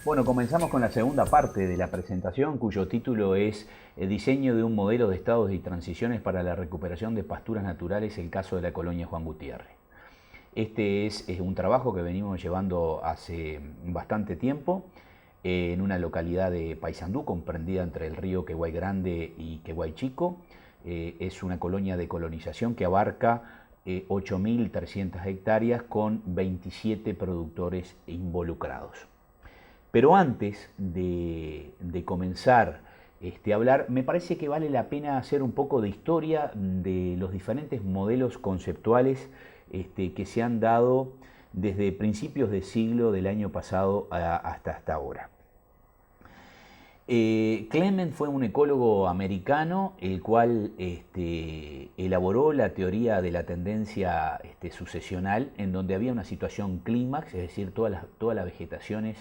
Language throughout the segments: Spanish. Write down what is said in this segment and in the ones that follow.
Bueno, comenzamos con la segunda parte de la presentación, cuyo título es Diseño de un modelo de estados y transiciones para la recuperación de pasturas naturales, el caso de la colonia Juan Gutiérrez. Este es un trabajo que venimos llevando hace bastante tiempo en una localidad de Paysandú, comprendida entre el río Queguay Grande y Queguay Chico. Es una colonia de colonización que abarca 8.300 hectáreas con 27 productores involucrados. Pero antes de comenzar a hablar, me parece que vale la pena hacer un poco de historia de los diferentes modelos conceptuales que se han dado desde principios de siglo del año pasado hasta ahora. Clement fue un ecólogo americano, el cual elaboró la teoría de la tendencia sucesional, en donde había una situación clímax, es decir, todas las vegetaciones,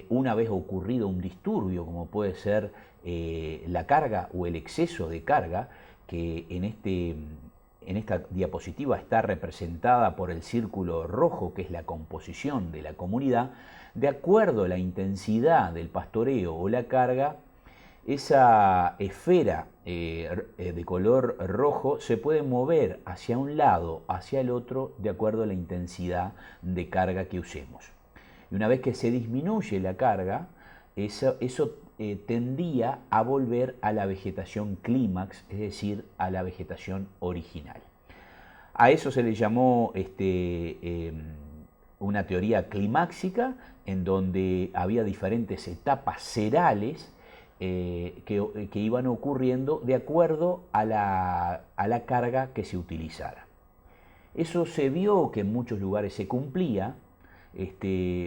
una vez ocurrido un disturbio, como puede ser la carga o el exceso de carga, que en esta diapositiva está representada por el círculo rojo, que es la composición de la comunidad. De acuerdo a la intensidad del pastoreo o la carga, esa esfera de color rojo se puede mover hacia un lado, hacia el otro, de acuerdo a la intensidad de carga que usemos. Y una vez que se disminuye la carga, eso tendía a volver a la vegetación clímax, es decir, a la vegetación original. A eso se le llamó una teoría climáxica, en donde había diferentes etapas serales que iban ocurriendo de acuerdo a la carga que se utilizara. Eso se vio que en muchos lugares se cumplía,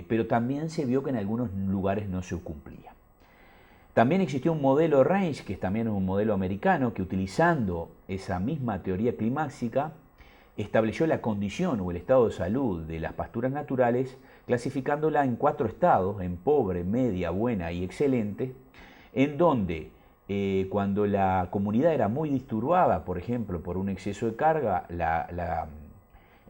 pero también se vio que en algunos lugares no se cumplía. También existió un modelo Range, que es también un modelo americano, que utilizando esa misma teoría climáxica, estableció la condición o el estado de salud de las pasturas naturales, clasificándola en 4 estados, en pobre, media, buena y excelente, en donde cuando la comunidad era muy disturbada, por ejemplo, por un exceso de carga,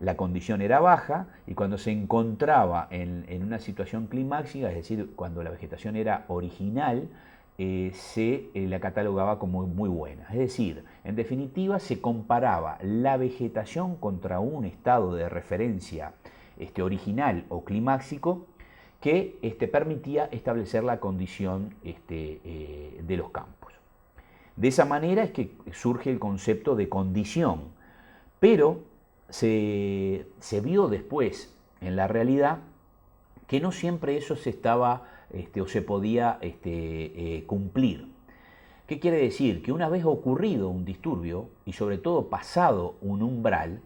la condición era baja, y cuando se encontraba en una situación climáxica, es decir, cuando la vegetación era original, se la catalogaba como muy buena. Es decir, en definitiva, se comparaba la vegetación contra un estado de referencia original o climáxico que permitía establecer la condición de los campos. De esa manera es que surge el concepto de condición, pero se vio después en la realidad que no siempre eso se estaba o se podía cumplir. ¿Qué quiere decir? Que una vez ocurrido un disturbio y sobre todo pasado un umbral,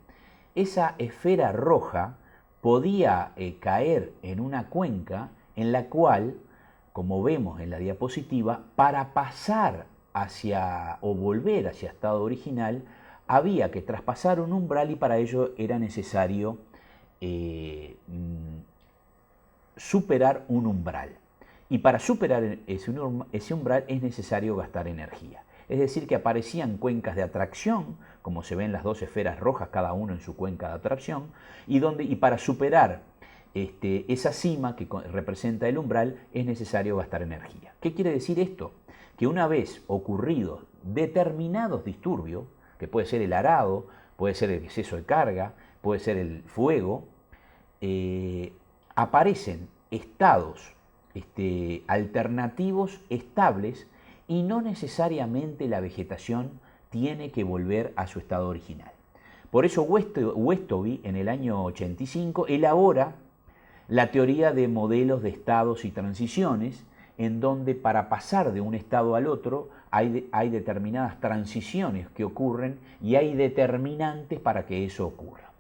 esa esfera roja podía caer en una cuenca en la cual, como vemos en la diapositiva, para pasar hacia o volver hacia estado original, había que traspasar un umbral, y para ello era necesario superar un umbral. Y para superar ese umbral es necesario gastar energía. Es decir, que aparecían cuencas de atracción, como se ven las dos esferas rojas, cada uno en su cuenca de atracción, y para superar esa cima que representa el umbral es necesario gastar energía. ¿Qué quiere decir esto? Que una vez ocurridos determinados disturbios, que puede ser el arado, puede ser el exceso de carga, puede ser el fuego, aparecen estados alternativos estables, y no necesariamente la vegetación tiene que volver a su estado original. Por eso Westoby en el año 85 elabora la teoría de modelos de estados y transiciones, en donde para pasar de un estado al otro hay determinadas transiciones que ocurren y hay determinantes para que eso ocurra.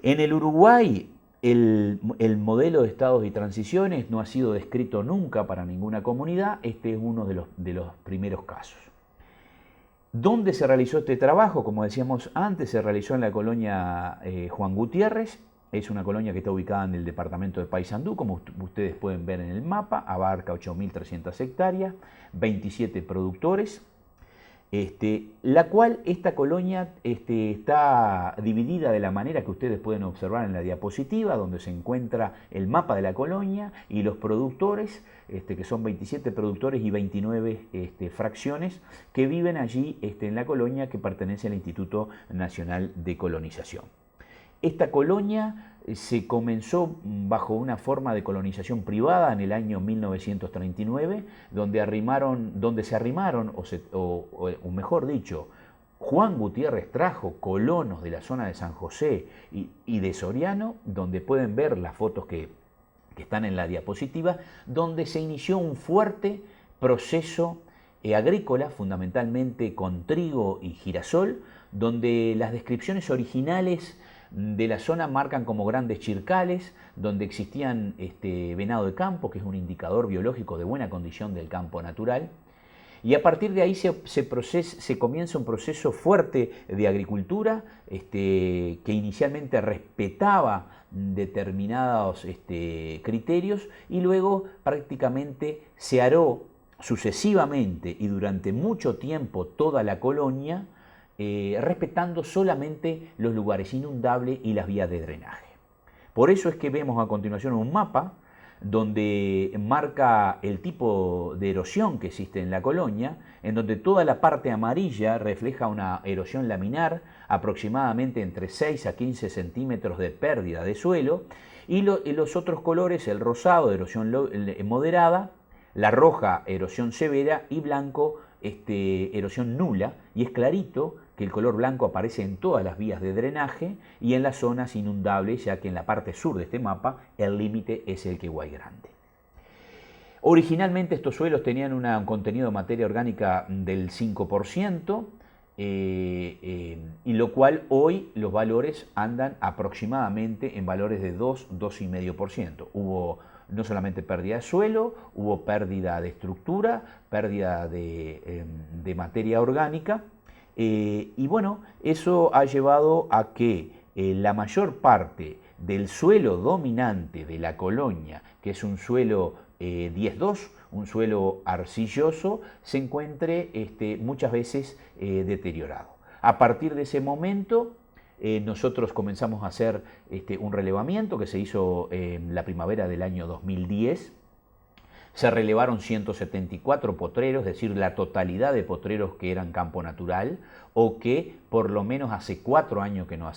En el Uruguay, el modelo de estados y transiciones no ha sido descrito nunca para ninguna comunidad. Este es uno de los primeros casos. ¿Dónde se realizó este trabajo? Como decíamos antes, se realizó en la colonia Juan Gutiérrez. Es una colonia que está ubicada en el departamento de Paysandú, como ustedes pueden ver en el mapa. Abarca 8.300 hectáreas, 27 productores. La cual esta colonia está dividida de la manera que ustedes pueden observar en la diapositiva, donde se encuentra el mapa de la colonia y los productores, que son 27 productores y 29 fracciones que viven allí en la colonia, que pertenece al Instituto Nacional de Colonización. Esta colonia se comenzó bajo una forma de colonización privada en el año 1939, donde se arrimaron, o mejor dicho, Juan Gutiérrez trajo colonos de la zona de San José y de Soriano, donde pueden ver las fotos que están en la diapositiva, donde se inició un fuerte proceso agrícola, fundamentalmente con trigo y girasol, donde las descripciones originales de la zona marcan como grandes chircales, donde existían venado de campo, que es un indicador biológico de buena condición del campo natural. Y a partir de ahí se comienza un proceso fuerte de agricultura, que inicialmente respetaba determinados criterios, y luego prácticamente se aró sucesivamente y durante mucho tiempo toda la colonia, respetando solamente los lugares inundables y las vías de drenaje. Por eso es que vemos a continuación un mapa donde marca el tipo de erosión que existe en la colonia, en donde toda la parte amarilla refleja una erosión laminar, aproximadamente entre 6 a 15 centímetros de pérdida de suelo, y los otros colores, el rosado, erosión moderada, la roja, erosión severa, y blanco, erosión nula, y es clarito que el color blanco aparece en todas las vías de drenaje y en las zonas inundables, ya que en la parte sur de este mapa el límite es el Queguay Grande. Originalmente estos suelos tenían un contenido de materia orgánica del 5%, y lo cual hoy los valores andan aproximadamente en valores de 2-2,5%. Hubo no solamente pérdida de suelo, hubo pérdida de estructura, pérdida de materia orgánica, y bueno, eso ha llevado a que la mayor parte del suelo dominante de la colonia, que es un suelo 10-2, un suelo arcilloso, se encuentre muchas veces deteriorado. A partir de ese momento, nosotros comenzamos a hacer un relevamiento que se hizo en la primavera del año 2010. Se relevaron 174 potreros, es decir, la totalidad de potreros que eran campo natural o que por lo menos hace 4 años que no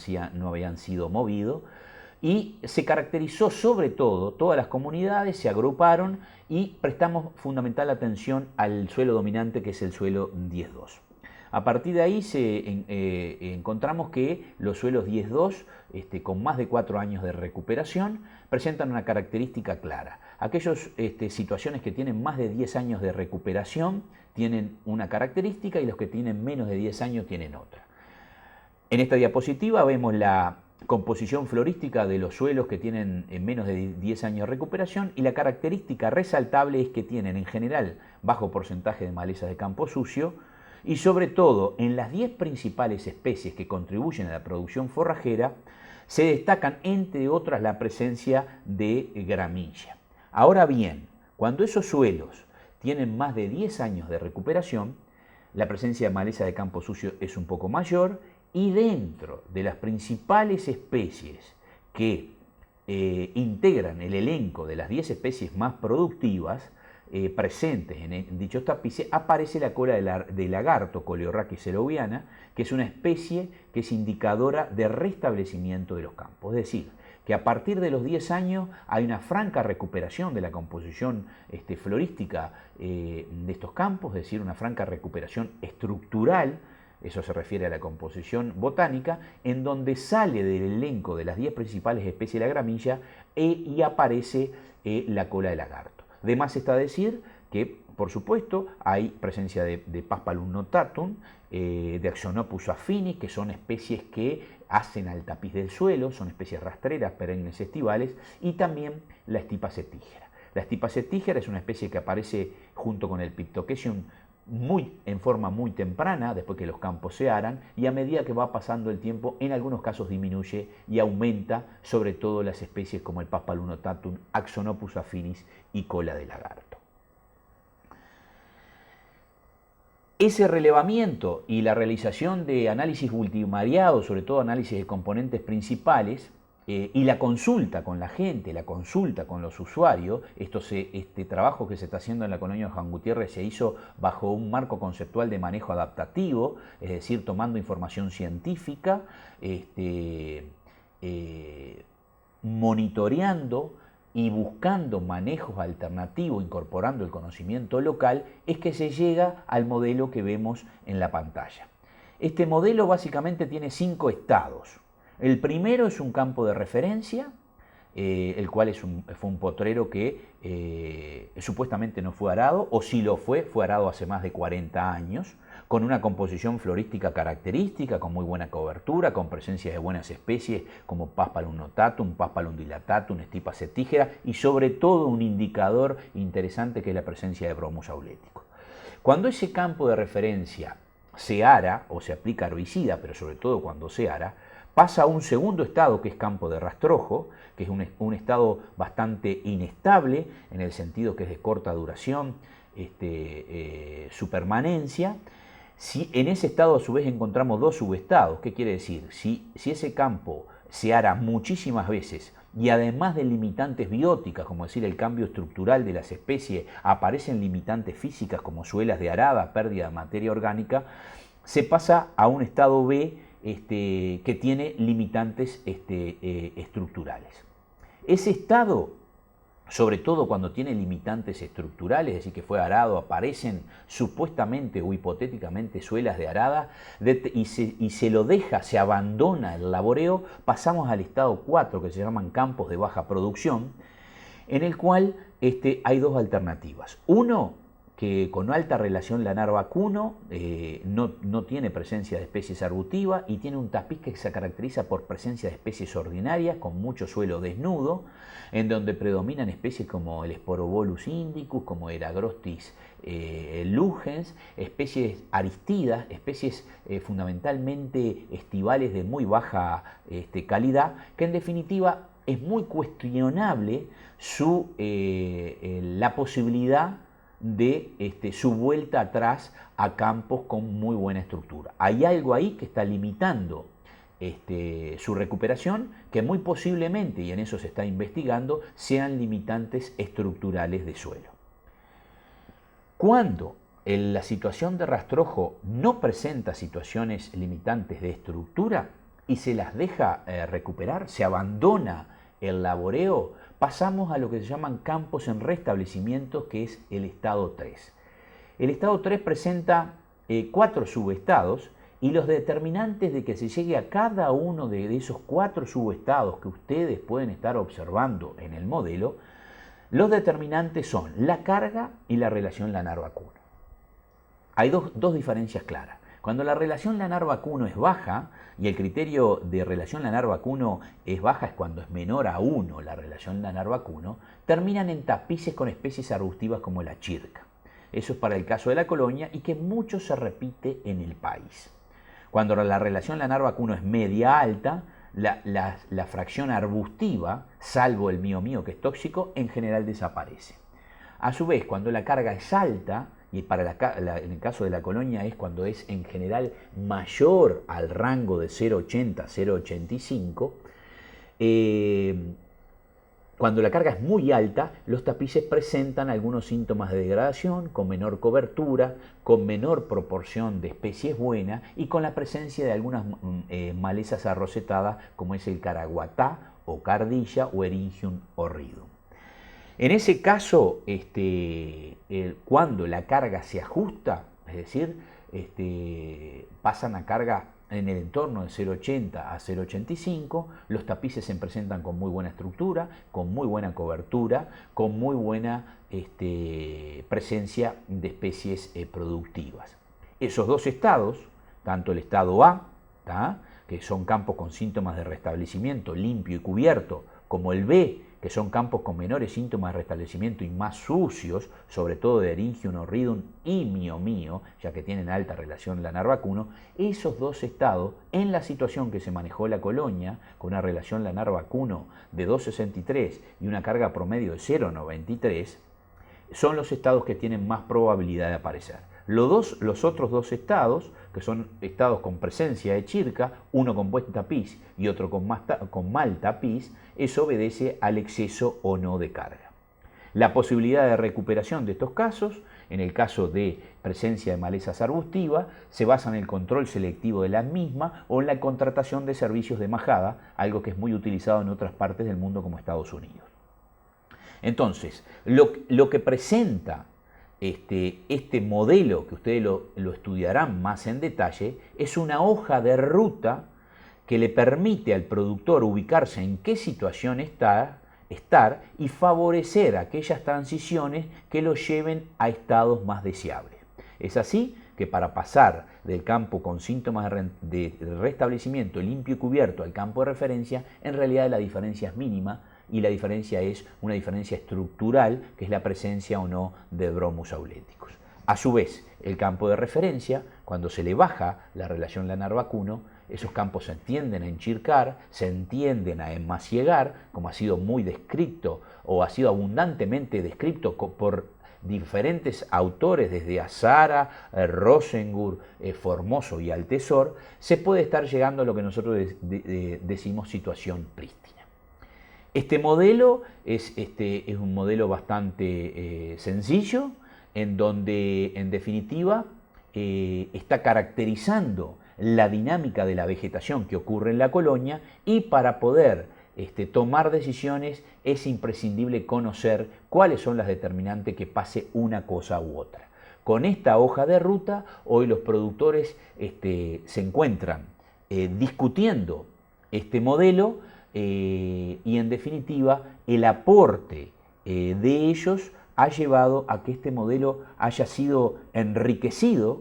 habían sido movidos. Y se caracterizó sobre todo, todas las comunidades se agruparon y prestamos fundamental atención al suelo dominante, que es el suelo 10-2. A partir de ahí encontramos que los suelos 10-2, con más de 4 años de recuperación, presentan una característica clara. Aquellas situaciones que tienen más de 10 años de recuperación tienen una característica y los que tienen menos de 10 años tienen otra. En esta diapositiva vemos la composición florística de los suelos que tienen menos de 10 años de recuperación, y la característica resaltable es que tienen en general bajo porcentaje de malezas de campo sucio, y sobre todo en las 10 principales especies que contribuyen a la producción forrajera se destacan entre otras la presencia de gramilla. Ahora bien, cuando esos suelos tienen más de 10 años de recuperación, la presencia de maleza de campo sucio es un poco mayor, y dentro de las principales especies que integran el elenco de las 10 especies más productivas presentes en dichos tapices, aparece la cola de lagarto, Coleorrhachis seroviana, que es una especie que es indicadora de restablecimiento de los campos. Es decir, que a partir de los 10 años hay una franca recuperación de la composición florística de estos campos, es decir, una franca recuperación estructural. Eso se refiere a la composición botánica, en donde sale del elenco de las 10 principales especies de la gramilla y aparece la cola de lagarto. De más está decir que, por supuesto, hay presencia de Paspalum notatum, de Axonopus affinis, que son especies que hacen al tapiz del suelo, son especies rastreras, perennes, estivales, y también la Stipa septígera. La Stipa septígera es una especie que aparece junto con el Piptoquesium en forma muy temprana, después que los campos se aran, y a medida que va pasando el tiempo, en algunos casos disminuye y aumenta, sobre todo las especies como el Paspalum notatum, Axonopus affinis y cola de lagarto. Ese relevamiento y la realización de análisis multivariados, sobre todo análisis de componentes principales, y la consulta con la gente, la consulta con los usuarios, este trabajo que se está haciendo en la colonia de Juan Gutiérrez se hizo bajo un marco conceptual de manejo adaptativo, es decir, tomando información científica, monitoreando y buscando manejos alternativos, incorporando el conocimiento local, es que se llega al modelo que vemos en la pantalla. Este modelo básicamente tiene 5 estados. El primero es un campo de referencia, el cual fue un potrero que supuestamente no fue arado, o si lo fue arado hace más de 40 años, con una composición florística característica, con muy buena cobertura, con presencia de buenas especies como Paspalum notatum, Paspalum dilatatum, Stipa cetígera y sobre todo un indicador interesante que es la presencia de Bromus aulético. Cuando ese campo de referencia se ara o se aplica herbicida, pero sobre todo cuando se ara, pasa a un segundo estado que es campo de rastrojo, que es un estado bastante inestable en el sentido que es de corta duración, su permanencia. Si en ese estado a su vez encontramos 2 subestados, ¿qué quiere decir? Si ese campo se ara muchísimas veces y además de limitantes bióticas, como decir el cambio estructural de las especies, aparecen limitantes físicas como suelas de arada, pérdida de materia orgánica, se pasa a un estado B que tiene limitantes estructurales. Ese estado, sobre todo cuando tiene limitantes estructurales, es decir, que fue arado, aparecen supuestamente o hipotéticamente suelas de arada y se lo deja, se abandona el laboreo, pasamos al estado 4, que se llaman campos de baja producción, en el cual hay 2 alternativas. Uno, que con alta relación lanar-vacuno no tiene presencia de especies arbustivas y tiene un tapiz que se caracteriza por presencia de especies ordinarias con mucho suelo desnudo, en donde predominan especies como el Sporobolus indicus, como Eragrostis lugens, especies aristidas, especies fundamentalmente estivales de muy baja calidad, que en definitiva es muy cuestionable la posibilidad de su vuelta atrás a campos con muy buena estructura. Hay algo ahí que está limitando su recuperación, que muy posiblemente, y en eso se está investigando, sean limitantes estructurales de suelo. Cuando la situación de rastrojo no presenta situaciones limitantes de estructura y se las deja recuperar, se abandona el laboreo, pasamos a lo que se llaman campos en restablecimiento, que es el estado 3. El estado 3 presenta 4 subestados y los determinantes de que se llegue a cada uno de esos 4 subestados que ustedes pueden estar observando en el modelo, los determinantes son la carga y la relación lanar-vacuno. Hay dos diferencias claras. Cuando la relación lanar-vacuno es baja, y el criterio de relación lanar-vacuno es baja es cuando es menor a 1 la relación lanar-vacuno, terminan en tapices con especies arbustivas como la chirca. Eso es para el caso de la colonia y que mucho se repite en el país. Cuando la relación lanar-vacuno es media-alta, la fracción arbustiva, salvo el mío que es tóxico, en general desaparece. A su vez, cuando la carga es alta, y en el caso de la colonia es cuando es en general mayor al rango de 0,80 a 0,85, cuando la carga es muy alta, los tapices presentan algunos síntomas de degradación, con menor cobertura, con menor proporción de especies buenas y con la presencia de algunas malezas arrocetadas como es el caraguatá o cardilla o Eryngium horridum. En ese caso, cuando la carga se ajusta, es decir, pasan a carga en el entorno de 0,80 a 0,85, los tapices se presentan con muy buena estructura, con muy buena cobertura, con muy buena presencia de especies productivas. Esos 2 estados, tanto el estado A, que son campos con síntomas de restablecimiento limpio y cubierto, como el B, que son campos con menores síntomas de restablecimiento y más sucios, sobre todo de Eryngium horridum y mío, ya que tienen alta relación lanar-vacuno, esos 2 estados, en la situación que se manejó la colonia, con una relación lanar-vacuno de 2,63 y una carga promedio de 0,93, son los estados que tienen más probabilidad de aparecer. Los otros dos estados, que son estados con presencia de chirca, uno con buen tapiz y otro con mal tapiz, eso obedece al exceso o no de carga. La posibilidad de recuperación de estos casos, en el caso de presencia de malezas arbustivas, se basa en el control selectivo de la misma o en la contratación de servicios de majada, algo que es muy utilizado en otras partes del mundo como Estados Unidos. Entonces, lo que presenta este modelo, que ustedes lo estudiarán más en detalle, es una hoja de ruta que le permite al productor ubicarse en qué situación estar y favorecer aquellas transiciones que lo lleven a estados más deseables. Es así que para pasar del campo con síntomas de restablecimiento limpio y cubierto al campo de referencia, en realidad la diferencia es mínima, y la diferencia es una diferencia estructural, que es la presencia o no de bromus auléticos. A su vez, el campo de referencia, cuando se le baja la relación lanar-vacuno, esos campos se tienden a enchircar, se tienden a enmasiegar, como ha sido muy descrito o ha sido abundantemente descrito por diferentes autores, desde Azara, Rosengur, Formoso y Altesor, se puede estar llegando a lo que nosotros decimos situación prístina. Este modelo es un modelo bastante sencillo, en donde en definitiva está caracterizando la dinámica de la vegetación que ocurre en la colonia, y para poder tomar decisiones es imprescindible conocer cuáles son las determinantes que pase una cosa u otra. Con esta hoja de ruta, hoy los productores se encuentran discutiendo este modelo, y en definitiva el aporte de ellos ha llevado a que este modelo haya sido enriquecido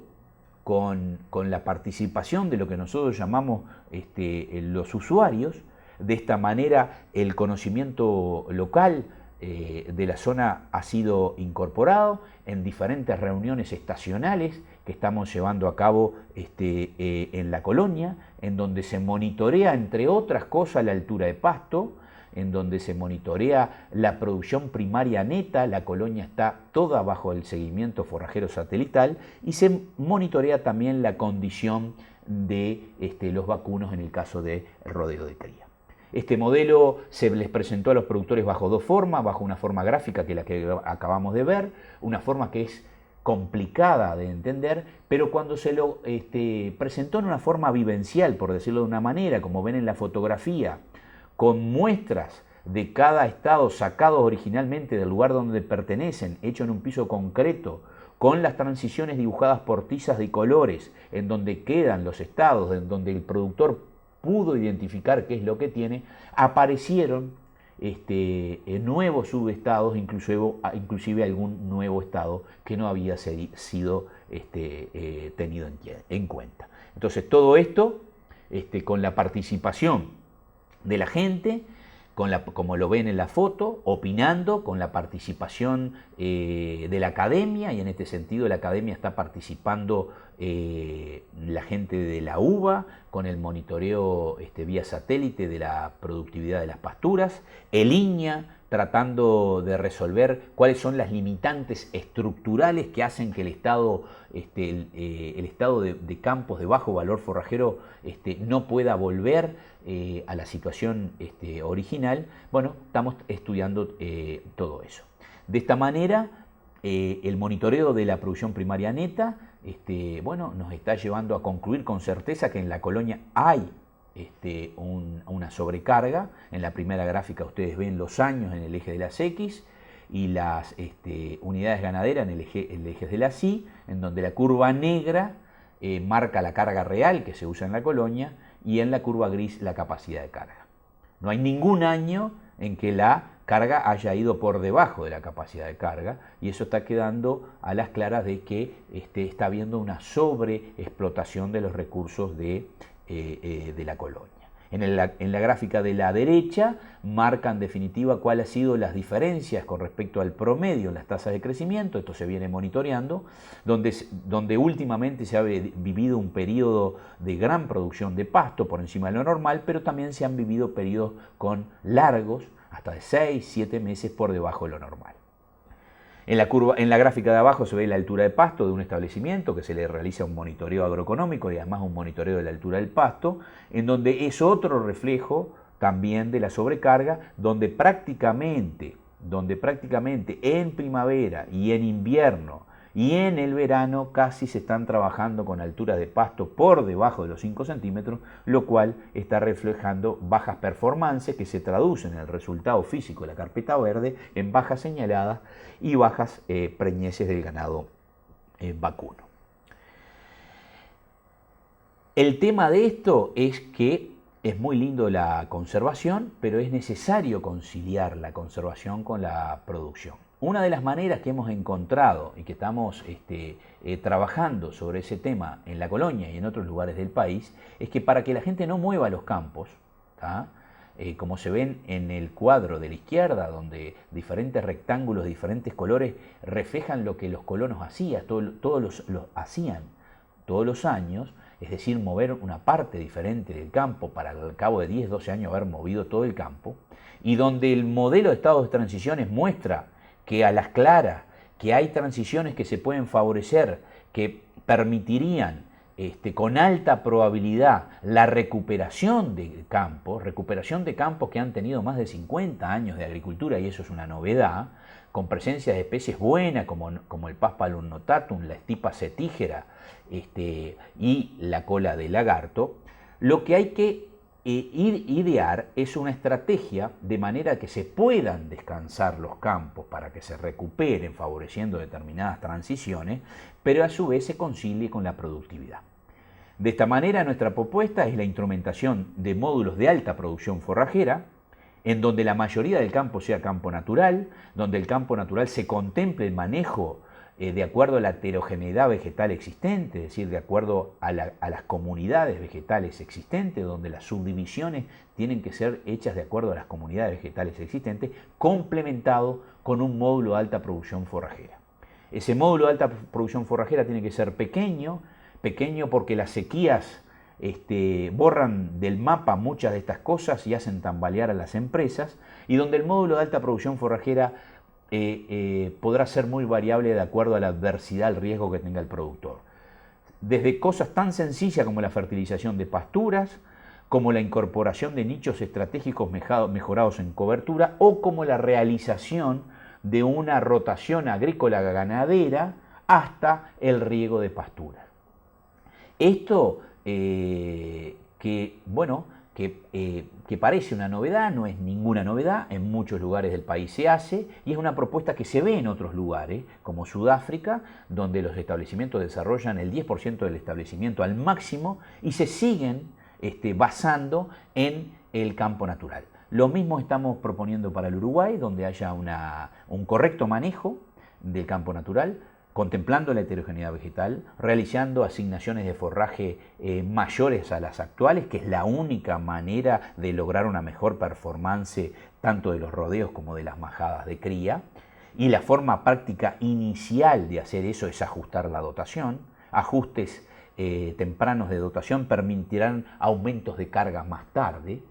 con la participación de lo que nosotros llamamos los usuarios. De esta manera el conocimiento local de la zona ha sido incorporado en diferentes reuniones estacionales que estamos llevando a cabo en la colonia, en donde se monitorea, entre otras cosas, la altura de pasto, en donde se monitorea la producción primaria neta. La colonia está toda bajo el seguimiento forrajero satelital, y se monitorea también la condición de los vacunos en el caso de rodeo de cría. Este modelo se les presentó a los productores bajo dos formas, bajo una forma gráfica, que es la que acabamos de ver, una forma que es complicada de entender, pero cuando se lo presentó en una forma vivencial, por decirlo de una manera, como ven en la fotografía, con muestras de cada estado sacados originalmente del lugar donde pertenecen, hecho en un piso concreto, con las transiciones dibujadas por tizas de colores, en donde quedan los estados, en donde el productor pudo identificar qué es lo que tiene, aparecieron nuevos subestados, inclusive algún nuevo estado que no había sido tenido en cuenta. Entonces todo esto con la participación de la gente, como lo ven en la foto, opinando, con la participación de la academia, y en este sentido la academia está participando la gente de la UBA, con el monitoreo vía satélite de la productividad de las pasturas, el INEA tratando de resolver cuáles son las limitantes estructurales que hacen que el estado de campos de bajo valor forrajero no pueda volver a la situación original. Bueno, estamos estudiando todo eso. De esta manera, el monitoreo de la producción primaria neta nos está llevando a concluir con certeza que en la colonia hay una sobrecarga. En la primera gráfica ustedes ven los años en el eje de las X y las unidades ganaderas en el eje de las Y, en donde la curva negra marca la carga real que se usa en la colonia, y en la curva gris la capacidad de carga. No hay ningún año en que la carga haya ido por debajo de la capacidad de carga, y eso está quedando a las claras de que está habiendo una sobreexplotación de los recursos de la colonia. En la gráfica de la derecha marca en definitiva cuáles han sido las diferencias con respecto al promedio en las tasas de crecimiento. Esto se viene monitoreando, donde últimamente se ha vivido un periodo de gran producción de pasto por encima de lo normal, pero también se han vivido periodos con largos, hasta de 6-7 meses por debajo de lo normal. En la gráfica de abajo se ve la altura de pasto de un establecimiento que se le realiza un monitoreo agroeconómico y además un monitoreo de la altura del pasto, en donde es otro reflejo también de la sobrecarga, donde prácticamente en primavera y en invierno y en el verano casi se están trabajando con alturas de pasto por debajo de los 5 centímetros, lo cual está reflejando bajas performances que se traducen en el resultado físico de la carpeta verde en bajas señaladas y bajas preñeces del ganado vacuno. El tema de esto es que es muy lindo la conservación, pero es necesario conciliar la conservación con la producción. Una de las maneras que hemos encontrado y que estamos trabajando sobre ese tema en la colonia y en otros lugares del país es que para que la gente no mueva los campos, como se ven en el cuadro de la izquierda, donde diferentes rectángulos de diferentes colores reflejan lo que los colonos hacían, hacían todos los años, es decir, mover una parte diferente del campo para al cabo de 10, 12 años haber movido todo el campo, y donde el modelo de estados de transiciones muestra que a las claras, que hay transiciones que se pueden favorecer, que permitirían con alta probabilidad la recuperación de campos que han tenido más de 50 años de agricultura, y eso es una novedad, con presencia de especies buenas como el Paspalum notatum, la Stipa cetígera y la cola de lagarto. Lo que hay que idear es una estrategia de manera que se puedan descansar los campos para que se recuperen favoreciendo determinadas transiciones, pero a su vez se concilie con la productividad. De esta manera nuestra propuesta es la instrumentación de módulos de alta producción forrajera, en donde la mayoría del campo sea campo natural, donde el campo natural se contemple el manejo de acuerdo a la heterogeneidad vegetal existente, es decir, de acuerdo a las comunidades vegetales existentes, donde las subdivisiones tienen que ser hechas de acuerdo a las comunidades vegetales existentes, complementado con un módulo de alta producción forrajera. Ese módulo de alta producción forrajera tiene que ser pequeño porque las sequías borran del mapa muchas de estas cosas y hacen tambalear a las empresas, y donde el módulo de alta producción forrajera podrá ser muy variable de acuerdo a la adversidad, al riesgo que tenga el productor. Desde cosas tan sencillas como la fertilización de pasturas, como la incorporación de nichos estratégicos mejorados en cobertura, o como la realización de una rotación agrícola ganadera hasta el riego de pasturas. Esto que parece una novedad, no es ninguna novedad, en muchos lugares del país se hace, y es una propuesta que se ve en otros lugares, como Sudáfrica, donde los establecimientos desarrollan el 10% del establecimiento al máximo y se siguen basando en el campo natural. Lo mismo estamos proponiendo para el Uruguay, donde haya un correcto manejo del campo natural, contemplando la heterogeneidad vegetal, realizando asignaciones de forraje mayores a las actuales, que es la única manera de lograr una mejor performance tanto de los rodeos como de las majadas de cría. Y la forma práctica inicial de hacer eso es ajustar la dotación. Ajustes tempranos de dotación permitirán aumentos de carga más tarde.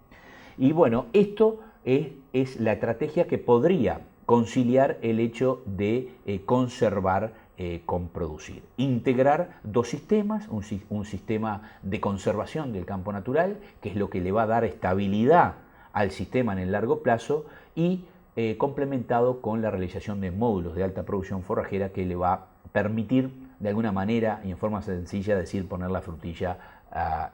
Y bueno, esto es la estrategia que podría conciliar el hecho de conservar con producir. Integrar dos sistemas, un sistema de conservación del campo natural, que es lo que le va a dar estabilidad al sistema en el largo plazo, y complementado con la realización de módulos de alta producción forrajera que le va a permitir de alguna manera y en forma sencilla poner la frutilla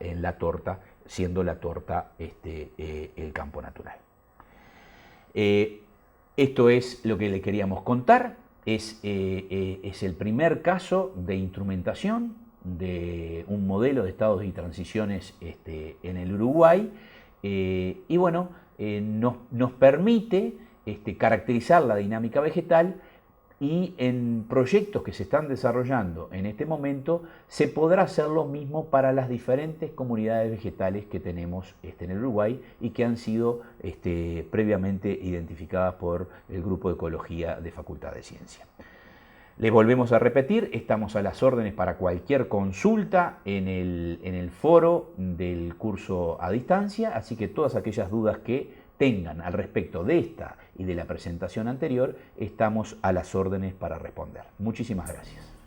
en la torta, siendo la torta el campo natural. Esto es lo que le queríamos contar. Es el primer caso de instrumentación de un modelo de estados y transiciones en el Uruguay, y bueno, nos permite caracterizar la dinámica vegetal, y en proyectos que se están desarrollando en este momento se podrá hacer lo mismo para las diferentes comunidades vegetales que tenemos en el Uruguay y que han sido previamente identificadas por el Grupo de Ecología de Facultad de Ciencia. Les volvemos a repetir, estamos a las órdenes para cualquier consulta en el foro del curso a distancia, así que todas aquellas dudas que tengan al respecto de esta y de la presentación anterior, estamos a las órdenes para responder. Muchísimas gracias.